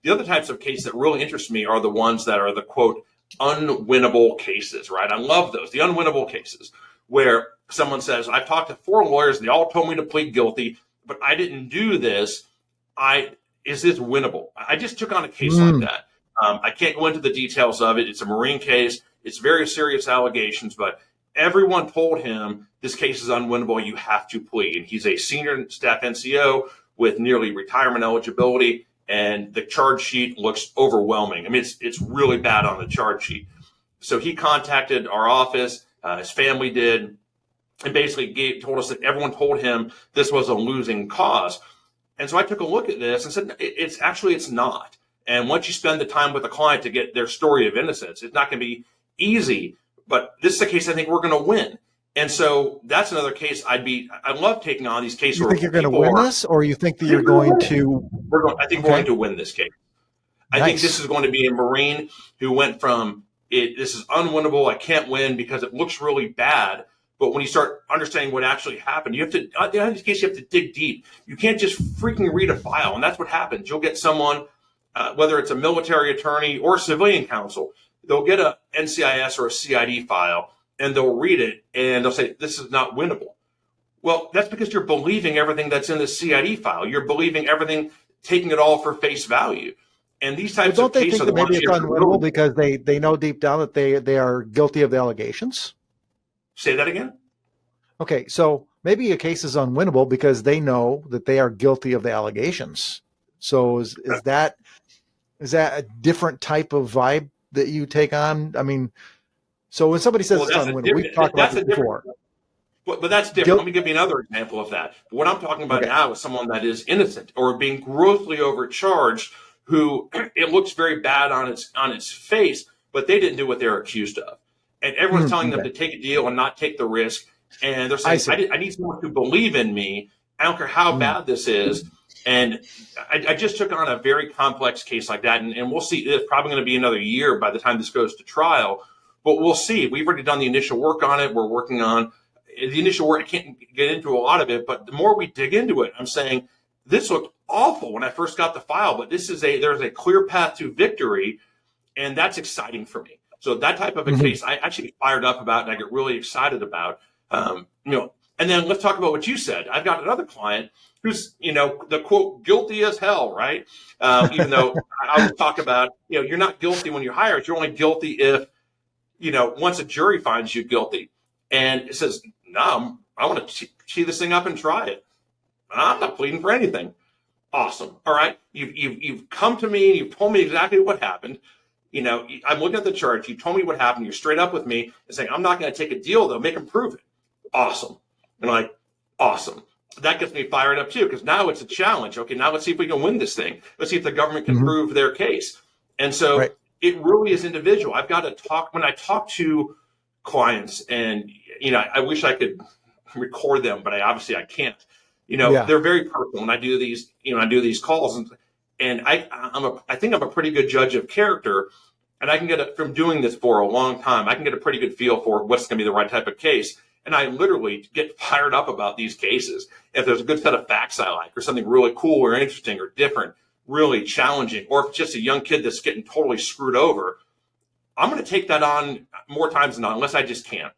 The other types of cases that really interest me are the ones that are the, quote, unwinnable cases, right? I love those, the unwinnable cases, where someone says, I've talked to 4 lawyers, they all told me to plead guilty, but I didn't do this. Is this winnable? I just took on a case like that. I can't go into the details of it. It's a Marine case. It's very serious allegations, but everyone told him this case is unwinnable. You have to plead. And he's a senior staff NCO with nearly retirement eligibility, and the charge sheet looks overwhelming. I mean, it's really bad on the charge sheet. So he contacted our office, his family did, and basically told us that everyone told him this was a losing cause. And so I took a look at this and said, it's not. And once you spend the time with the client to get their story of innocence, it's not going to be easy, but this is a case I think we're going to win. And so that's another case I love taking on these cases. You think you're going to win this, or you think that you're going to? I think we're going to win this case. I think this is going to be a Marine who went from this is unwinnable, I can't win because it looks really bad. But when you start understanding what actually happened, you have to, in this case, you have to dig deep. You can't just freaking read a file. And that's what happens. You'll get someone, whether it's a military attorney or civilian counsel, they'll get a NCIS or a CID file and they'll read it and they'll say, this is not winnable. Well, that's because you're believing everything that's in the CID file. You're believing everything, taking it all for face value. And these types of cases are the ones maybe it's unwinnable because they know deep down that they are guilty of the allegations? Say that again? Okay, so maybe a case is unwinnable because they know that they are guilty of the allegations. So is that a different type of vibe that you take on? I mean, so when somebody says it's unwinnable, we've talked about this before. But that's different. Let me give you another example of that. What I'm talking about now is someone that is innocent or being grossly overcharged, who it looks very bad on its face, but they didn't do what they're accused of. And everyone's telling them to take a deal and not take the risk. And they're saying, I need someone to believe in me. I don't care how bad this is. And I just took on a very complex case like that. And we'll see. It's probably going to be another year by the time this goes to trial. But we'll see. We've already done the initial work on it. We're working on the initial work. I can't get into a lot of it. But the more we dig into it, I'm saying this looked awful when I first got the file. But there's a clear path to victory. And that's exciting for me. So that type of a case, I actually get fired up about, and I get really excited about. And then let's talk about what you said. I've got another client who's, the quote, guilty as hell, right? Even though I always talk about, you're not guilty when you're hired. You're only guilty if, once a jury finds you guilty. And it says, no, I want to tee this thing up and try it. I'm not pleading for anything. Awesome. All right. You've come to me and you've told me exactly what happened. I'm looking at the charge. You told me what happened. You're straight up with me and saying, I'm not going to take a deal, though. Make them prove it. Awesome. And I'm like, awesome. That gets me fired up, too, because now it's a challenge. Okay, now let's see if we can win this thing. Let's see if the government can prove their case. And so it really is individual. I've got to talk when I talk to clients, and, I wish I could record them, but I can't. They're very personal. When I do these calls, and I think I'm a pretty good judge of character, and I can get it from doing this for a long time. I can get a pretty good feel for what's going to be the right type of case. And I literally get fired up about these cases. If there's a good set of facts I like, or something really cool or interesting or different, really challenging, or if it's just a young kid that's getting totally screwed over, I'm going to take that on more times than not, unless I just can't.